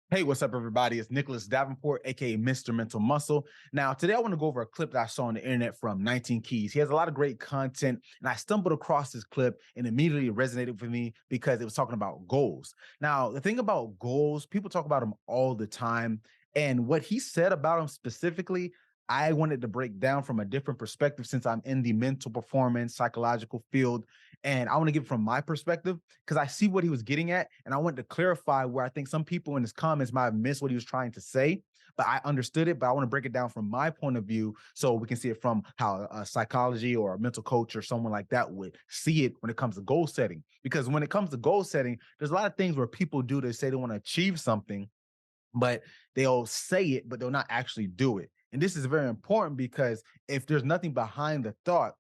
Hey, what's up, everybody? It's Nicholas Davenport, aka Mr. Mental Muscle. Now, today I want to go over a clip that I saw on the internet from 19 Keys. He has a lot of great content, and I stumbled across this clip and immediately resonated with me because it was talking about goals. Now, the thing about goals, people talk about them all the time. And what he said about them specifically, I wanted to break down from a different perspective since I'm in the mental performance, psychological field. And I want to give it from my perspective because I see what he was getting at. And I wanted to clarify where I think some people in his comments might have missed what he was trying to say, but I understood it. But I want to break it down from my point of view so we can see it from how a psychology or a mental coach or someone like that would see it when it comes to goal setting. Because when it comes to goal setting, there's a lot of things where people do, they say they want to achieve something, but they'll say it, but they'll not actually do it. And this is very important because if there's nothing behind the thought,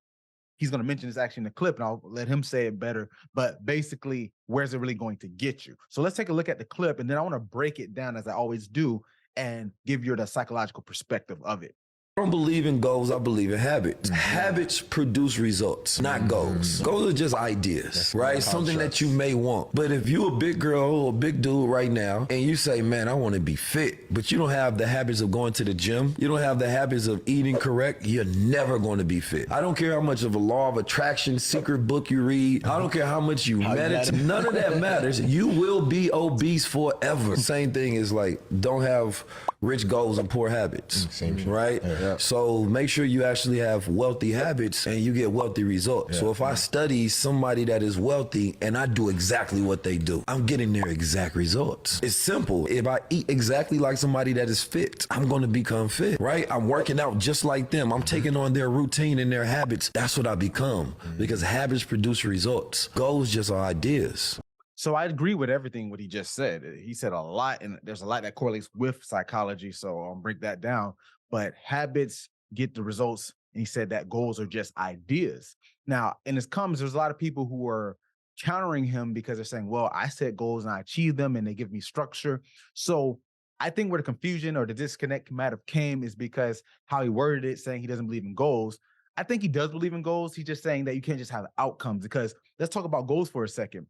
he's going to mention this actually in the clip and I'll let him say it better. But basically, where's it really going to get you? So let's take a look at the clip and then I want to break it down as I always do and give you the psychological perspective of it. I don't believe in goals, I believe in habits. Habits produce results, not goals. Goals are just ideas, right? Something that you may want. But if you a big girl or a big dude right now and you say, man, I want to be fit, but you don't have the habits of going to the gym, you don't have the habits of eating correct, you're never going to be fit. I don't care how much of a law of attraction secret book you read. I don't care how much you meditate. None of that matters. You will be obese forever. Same thing is like, don't have rich goals and poor habits, right? So make sure you actually have wealthy habits and you get wealthy results. So if I study somebody that is wealthy and I do exactly what they do, I'm getting their exact results. It's simple. If I eat exactly like somebody that is fit, I'm going to become fit, right? I'm working out just like them. I'm taking on their routine and their habits. That's what I become because habits produce results. Goals just are ideas. So I agree with everything what he just said. He said a lot, and there's a lot that correlates with psychology. So I'll break that down. But habits get the results. And he said that goals are just ideas. Now, in his comments, there's a lot of people who are countering him because they're saying, well, I set goals and I achieve them and they give me structure. So I think where the confusion or the disconnect might have came is because how he worded it, saying he doesn't believe in goals. I think he does believe in goals. He's just saying that you can't just have outcomes because let's talk about goals for a second.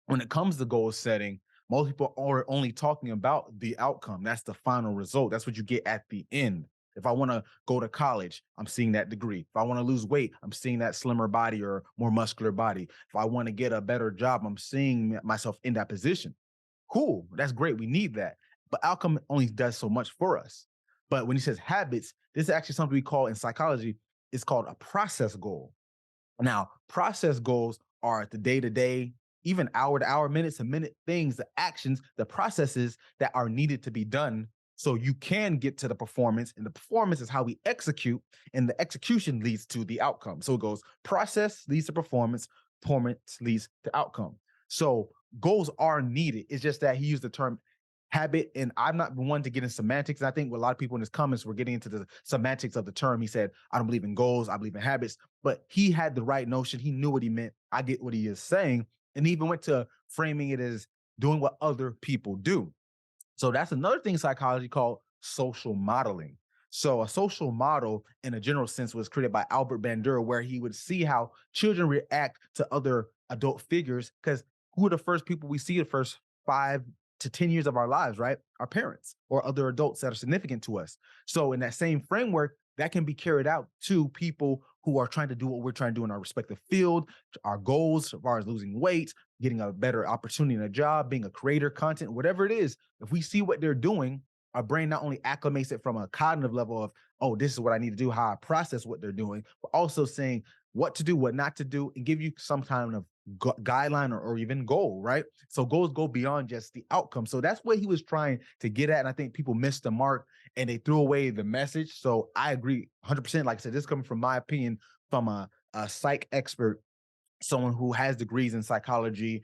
When it comes to goal setting, most people are only talking about the outcome. That's the final result. That's what you get at the end. If I want to go to college, I'm seeing that degree. If I want to lose weight, I'm seeing that slimmer body or more muscular body. If I want to get a better job, I'm seeing myself in that position. Cool. That's great. We need that. But outcome only does so much for us. But when he says habits, this is actually something we call in psychology, it's called a process goal. Now, process goals are the day-to-day, even hour-to-hour, minute-to-minute things, the actions, the processes that are needed to be done so you can get to the performance. And the performance is how we execute, and the execution leads to the outcome. So it goes process leads to performance, performance leads to outcome. So goals are needed. It's just that he used the term habit, and I'm not the one to get in semantics. I think a lot of people in his comments were getting into the semantics of the term. He said, I don't believe in goals, I believe in habits, but he had the right notion. He knew what he meant. I get what he is saying. And he even went to framing it as doing what other people do. So that's another thing in psychology called social modeling. So a social model in a general sense was created by Albert Bandura, where he would see how children react to other adult figures, because who are the first people we see the first 5 to 10 years of our lives, right? Our parents or other adults that are significant to us. So in that same framework, that can be carried out to people who are trying to do what we're trying to do in our respective field, our goals as far as losing weight, getting a better opportunity in a job, being a creator, content, whatever it is. If we see what they're doing, our brain not only acclimates it from a cognitive level of, oh, this is what I need to do, how I process what they're doing, but also saying what to do, what not to do, and give you some kind of guideline or even goal, right? So goals go beyond just the outcome. So that's what he was trying to get at. And I think people missed the mark and they threw away the message. So I agree 100%. Like I said, this is coming from my opinion from a psych expert, someone who has degrees in psychology,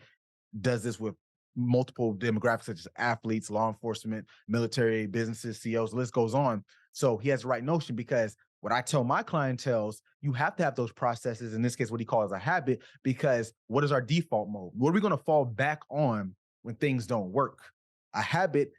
does this with multiple demographics such as athletes, law enforcement, military, businesses, CEOs, the list goes on. So he has the right notion because what I tell my clientele, you have to have those processes, in this case, what he calls a habit, because what is our default mode? What are we going to fall back on when things don't work? A habit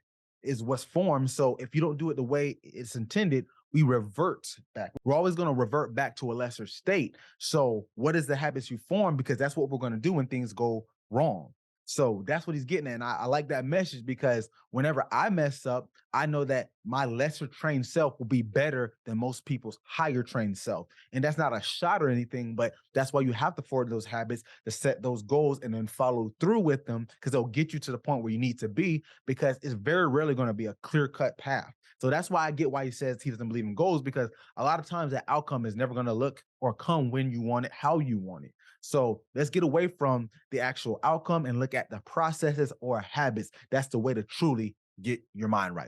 is what's formed. So if you don't do it the way it's intended, we revert back. We're always going to revert back to a lesser state. So what is the habits you form? Because that's what we're going to do when things go wrong. So that's what he's getting at. And I like that message because whenever I mess up, I know that my lesser trained self will be better than most people's higher trained self. And that's not a shot or anything, but that's why you have to forward those habits, to set those goals and then follow through with them, because they'll get you to the point where you need to be, because it's very rarely going to be a clear cut path. So that's why I get why he says he doesn't believe in goals, because a lot of times that outcome is never going to look or come when you want it, how you want it. So let's get away from the actual outcome and look at the processes or habits. That's the way to truly get your mind right.